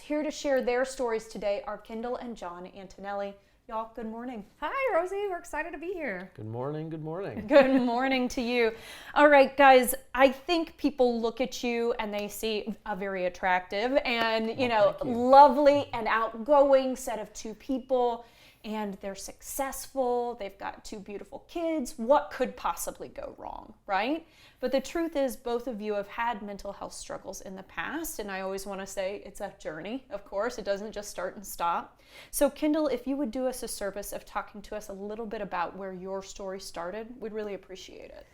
Here to share their stories today are Kendall and John Antonelli. Y'all, good morning. Hi, Rosie. We're excited to be here. Good morning. Good morning. Good morning to you. All right, guys, I think people look at you and they see a very attractive and, lovely and outgoing set of two people, and they're successful. They've got two beautiful kids. What could possibly go wrong, right? But the truth is, both of you have had mental health struggles in the past, and I always want to say it's a journey, of course. It doesn't just start and stop. So, Kendall, if you would do us a service of talking to us a little bit about where your story started, we'd really appreciate it.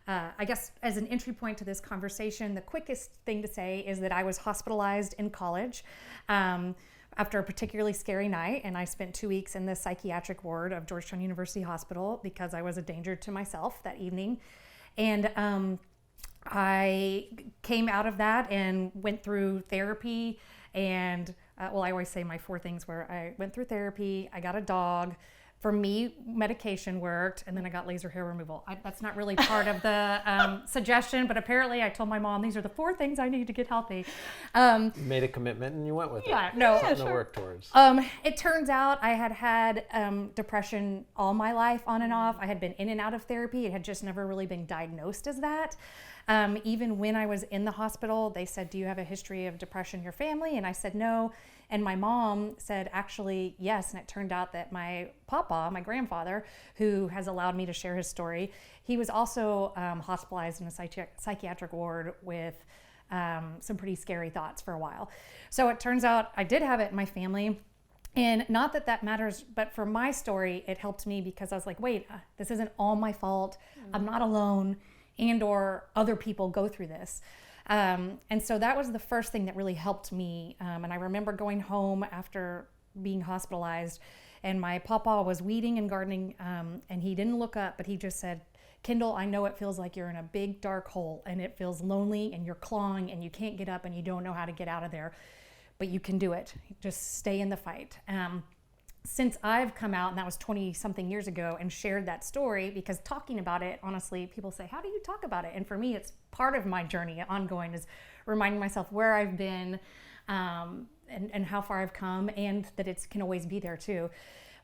I guess as an entry point to this conversation, the quickest thing to say is that I was hospitalized in college after a particularly scary night, and I spent 2 weeks in the psychiatric ward of Georgetown University Hospital because I was a danger to myself that evening. And I came out of that and went through therapy. And I always say my 4 things were I went through therapy, I got a dog. For me, medication worked, and then I got laser hair removal. That's not really part of the suggestion, but apparently I told my mom these are the 4 things I need to get healthy. You made a commitment and you went with it. Something to work towards. It turns out I had depression all my life, on and off. I had been in and out of therapy. It had just never really been diagnosed as that. Even when I was in the hospital, they said, "Do you have a history of depression in your family?" And I said no. And my mom said, actually, yes. And it turned out that my papa, my grandfather, who has allowed me to share his story, he was also hospitalized in a psychiatric ward with some pretty scary thoughts for a while. So it turns out I did have it in my family. And not that that matters, but for my story, it helped me because I was like, wait, this isn't all my fault. I'm not alone, and or other people go through this. And so that was the first thing that really helped me. And I remember going home after being hospitalized, and my papa was weeding and gardening, and he didn't look up, but he just said, "Kendall, I know it feels like you're in a big dark hole and it feels lonely and you're clawing and you can't get up and you don't know how to get out of there, but you can do it. Just stay in the fight." Since I've come out, and that was 20 something years ago, and shared that story, because talking about it, honestly, people say, how do you talk about it? And for me, it's part of my journey ongoing, is reminding myself where I've been and how far I've come, and that it can always be there too.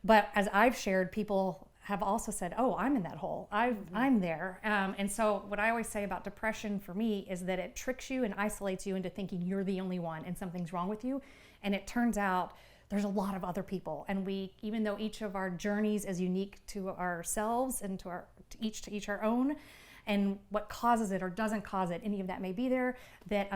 But as I've shared, people have also said, oh, I'm in that hole. I'm there. And so what I always say about depression for me is that it tricks you and isolates you into thinking you're the only one and something's wrong with you. And it turns out there's a lot of other people, and we, even though each of our journeys is unique to ourselves and to each our own, and what causes it or doesn't cause it, any of that may be there, that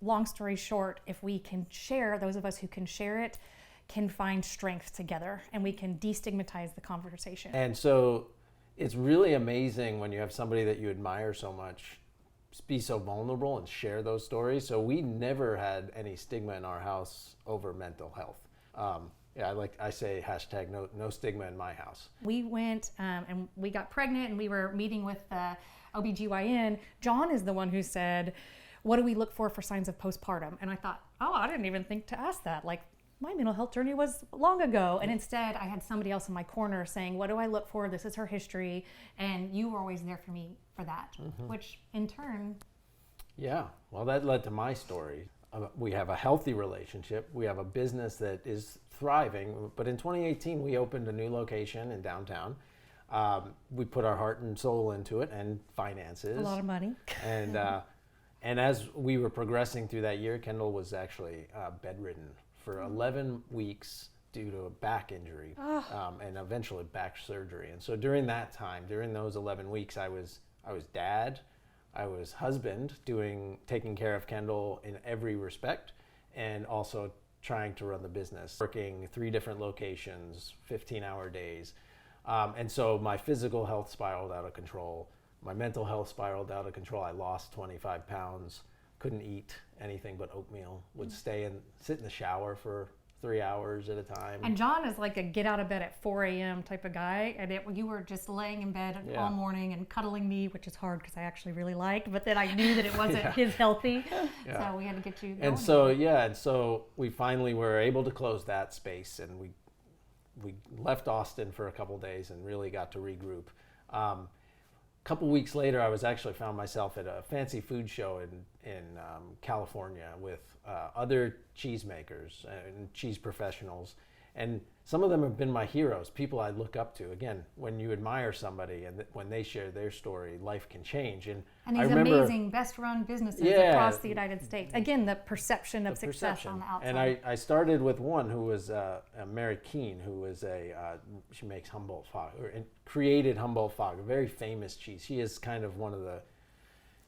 long story short, if we can share, those of us who can share it can find strength together, and we can destigmatize the conversation. And so it's really amazing when you have somebody that you admire so much be so vulnerable and share those stories. So we never had any stigma in our house over mental health. I say hashtag no stigma in my house. We went and we got pregnant, and we were meeting with OBGYN. John is the one who said, what do we look for signs of postpartum? And I thought, oh, I didn't even think to ask that. Like, my mental health journey was long ago. And instead I had somebody else in my corner saying, what do I look for? This is her history. And you were always there for me for that, which in turn. Yeah, well, that led to my story. We have a healthy relationship. We have a business that is thriving. But in 2018, we opened a new location in downtown. We put our heart and soul into it, and finances. A lot of money. And as we were progressing through that year, Kendall was actually bedridden for 11 weeks due to a back injury and eventually back surgery. And so during that time, during those 11 weeks, I was dad, I was husband, taking care of Kendall in every respect, and also trying to run the business, working 3 different locations, 15-hour days. And so my physical health spiraled out of control. My mental health spiraled out of control. I lost 25 pounds, couldn't eat anything but oatmeal, would sit in the shower for 3 hours at a time. And John is like a get out of bed at 4 a.m. type of guy. And you were just laying in bed all morning and cuddling me, which is hard because I actually really liked, but then I knew that it wasn't his healthy. So we had to get you going. And so we finally were able to close that space, and we left Austin for a couple days and really got to regroup. couple weeks later, I was actually found myself at a fancy food show in California with other cheesemakers and cheese professionals. And some of them have been my heroes, people I look up to. Again, when you admire somebody and when they share their story, life can change. And these I remember, amazing, best-run businesses across the United States. Again, the perception of success on the outside. And I started with one who was Mary Keene, who was she makes Humboldt Fog, and created Humboldt Fog, a very famous cheese. She is kind of one of the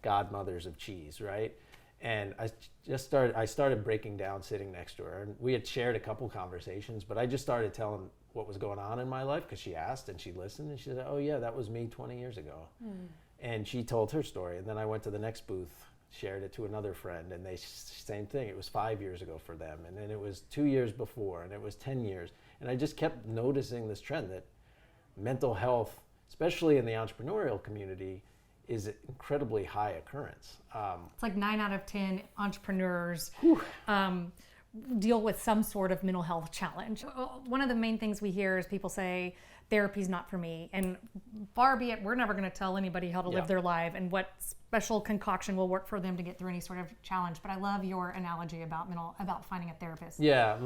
godmothers of cheese, right? And I started breaking down sitting next to her, and we had shared a couple conversations, but I just started telling what was going on in my life because she asked and she listened, and she said, oh yeah, that was me 20 years ago. And she told her story, and then I went to the next booth, shared it to another friend, and same thing. It was 5 years ago for them, and then it was 2 years before, and it was 10 years. And I just kept noticing this trend that mental health, especially in the entrepreneurial community, is an incredibly high occurrence. It's like 9 out of 10 entrepreneurs deal with some sort of mental health challenge. One of the main things we hear is people say, therapy's not for me. And far be it, we're never going to tell anybody how to live their life and what special concoction will work for them to get through any sort of challenge. But I love your analogy about finding a therapist. Yeah,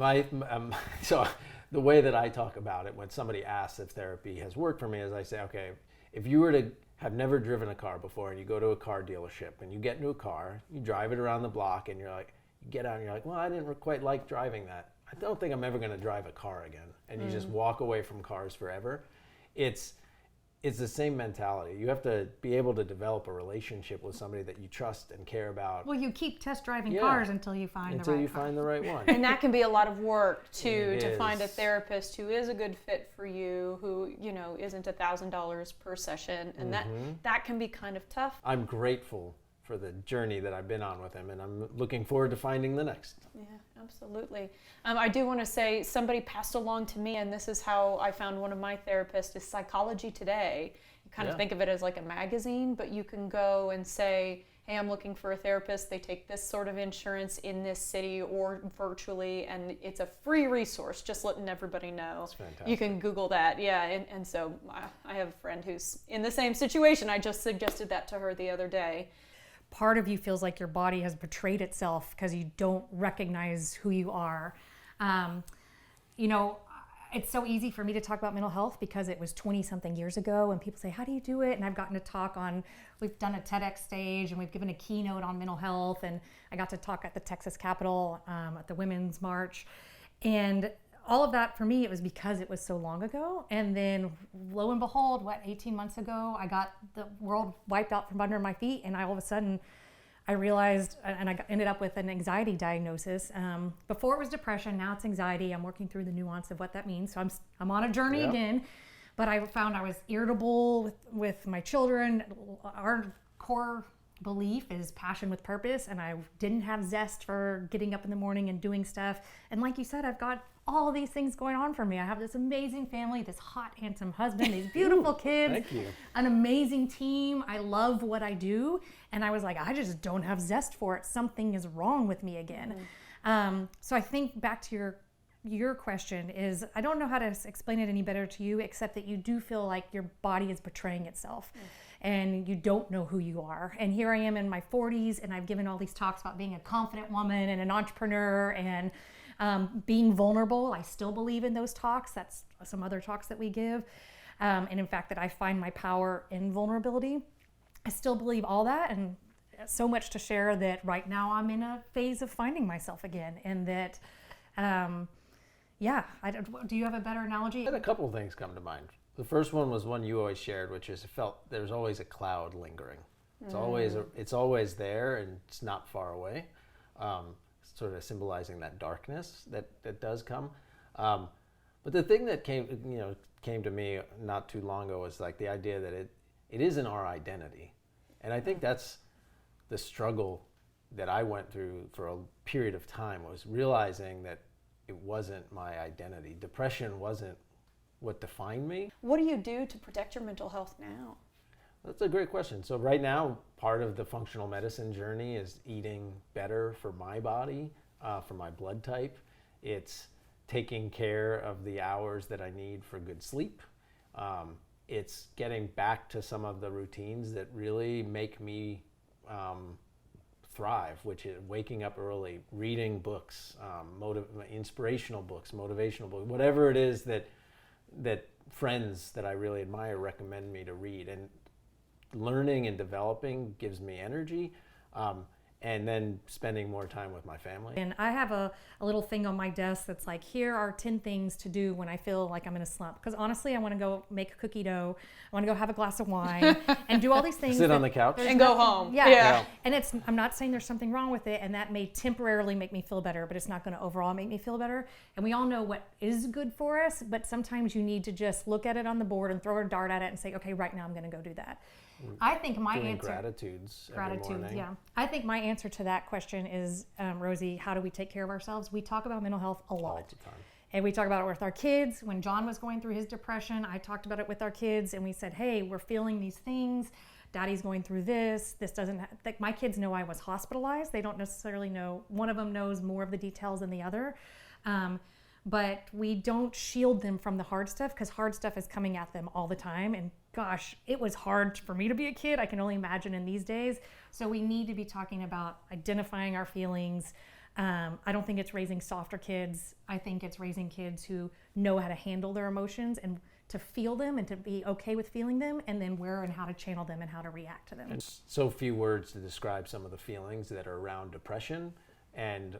so the way that I talk about it when somebody asks if therapy has worked for me is I say, okay, if you were to have never driven a car before and you go to a car dealership and you get into a car, you drive it around the block and you're like, you get out and you're like, well, I didn't quite like driving that. I don't think I'm ever going to drive a car again. And you just walk away from cars forever. It's the same mentality. You have to be able to develop a relationship with somebody that you trust and care about. Well, you keep test driving cars until you find the right one. And that can be a lot of work to find a therapist who is a good fit for you, who, you know, isn't $1,000 per session, and that can be kind of tough. I'm grateful for the journey that I've been on with him, and I'm looking forward to finding the next. Yeah, absolutely. I do want to say somebody passed along to me, and this is how I found one of my therapists, is Psychology Today. You kind of think of it as like a magazine, but you can go and say, hey, I'm looking for a therapist. They take this sort of insurance in this city or virtually, and it's a free resource, just letting everybody know. That's fantastic. You can Google that, and so I have a friend who's in the same situation. I just suggested that to her the other day. Part of you feels like your body has betrayed itself because you don't recognize who you are. You know, it's so easy for me to talk about mental health because it was 20 something years ago, and people say, how do you do it? And I've gotten to talk we've done a TEDx stage and we've given a keynote on mental health, and I got to talk at the Texas Capitol at the Women's March. And all of that for me, it was because it was so long ago. And then lo and behold, 18 months ago, I got the world wiped out from under my feet. And all of a sudden, I realized, and I ended up with an anxiety diagnosis. Before it was depression, now it's anxiety. I'm working through the nuance of what that means. So I'm on a journey again. But I found I was irritable with my children. Our core belief is passion with purpose, and I didn't have zest for getting up in the morning and doing stuff. And like you said, I've got all of these things going on for me. I have this amazing family, this hot, handsome husband, these beautiful kids, Thank you. An amazing team. I love what I do. And I was like, I just don't have zest for it. Something is wrong with me again. So I think back to your question is, I don't know how to explain it any better to you, except that you do feel like your body is betraying itself. And you don't know who you are. And here I am in my 40s, and I've given all these talks about being a confident woman and an entrepreneur and being vulnerable. I still believe in those talks. That's some other talks that we give. And in fact, that I find my power in vulnerability. I still believe all that, and so much to share that right now I'm in a phase of finding myself again. And that, do you have a better analogy? I had a couple of things come to mind. The first one was one you always shared, which is it felt there's always a cloud lingering. It's always there, and it's not far away. Sort of symbolizing that darkness that does come. But the thing that came to me not too long ago was like the idea that it isn't our identity, and I think that's the struggle that I went through for a period of time, was realizing that it wasn't my identity. Depression wasn't what defined me. What do you do to protect your mental health now? That's a great question. So right now, part of the functional medicine journey is eating better for my body, for my blood type. It's taking care of the hours that I need for good sleep. it's getting back to some of the routines that really make me thrive, which is waking up early, reading books, inspirational books, motivational books, whatever it is that friends that I really admire recommend me to read. And learning and developing gives me energy. And then spending more time with my family. And I have a little thing on my desk that's like, here are 10 things to do when I feel like I'm in a slump. Because honestly, I want to go make cookie dough. I want to go have a glass of wine and do all these things. Sit on the couch. And go home. Yeah. And I'm not saying there's something wrong with it, and that may temporarily make me feel better, but it's not going to overall make me feel better. And we all know what is good for us, but sometimes you need to just look at it on the board and throw a dart at it and say, okay, right now I'm going to go do that. I think my Doing answer. Gratitudes every morning. Yeah. I think my answer to that question is, Rosie, how do we take care of ourselves? We talk about mental health a lot. All the time. And we talk about it with our kids. When John was going through his depression, I talked about it with our kids, and we said, hey, we're feeling these things. Daddy's going through this. This doesn't, like, my kids know I was hospitalized. They don't necessarily know. One of them knows more of the details than the other. But we don't shield them from the hard stuff, because hard stuff is coming at them all the time. And gosh, it was hard for me to be a kid. I can only imagine in these days. So we need to be talking about identifying our feelings. I don't think it's raising softer kids. I think it's raising kids who know how to handle their emotions and to feel them and to be okay with feeling them, and then where and how to channel them and how to react to them. And so few words to describe some of the feelings that are around depression, and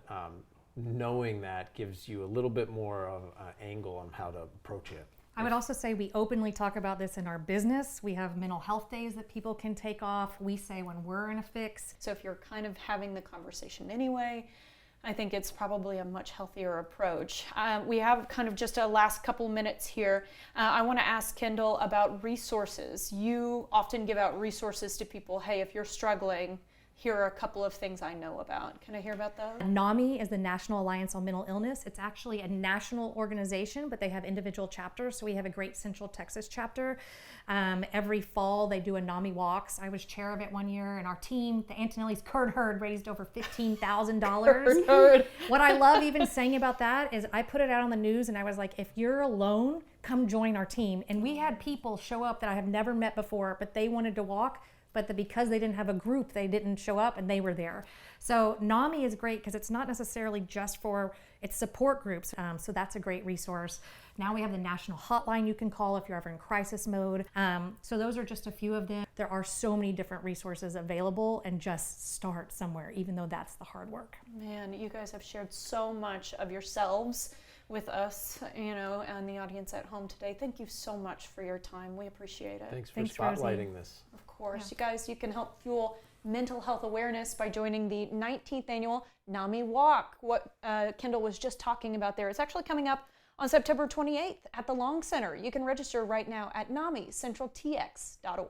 knowing that gives you a little bit more of an angle on how to approach it. I would also say we openly talk about this in our business. We have mental health days that people can take off. We say when we're in a fix. So if you're kind of having the conversation anyway, I think it's probably a much healthier approach. We have kind of just a last couple minutes here. I want to ask Kendall about resources. You often give out resources to people. Hey, if you're struggling, here are a couple of things I know about. Can I hear about those? NAMI is the National Alliance on Mental Illness. It's actually a national organization, but they have individual chapters. So we have a great Central Texas chapter. Every fall they do a NAMI walks. I was chair of it one year, and our team, the Antonelli's Curd Herd, raised over $15,000. What I love even saying about that is I put it out on the news, and I was like, if you're alone, come join our team. And we had people show up that I have never met before, but they wanted to walk. But because they didn't have a group, they didn't show up, and they were there. So NAMI is great because it's not necessarily just for its support groups. So that's a great resource. Now we have the national hotline you can call if you're ever in crisis mode. So those are just a few of them. There are so many different resources available, and just start somewhere, even though that's the hard work. Man, you guys have shared so much of yourselves with us, and the audience at home today. Thank you so much for your time. We appreciate it. Thanks for spotlighting this. Of course. You guys, you can help fuel mental health awareness by joining the 19th annual NAMI Walk. What Kendall was just talking about there. It's actually coming up on September 28th at the Long Center. You can register right now at NAMICentralTX.org.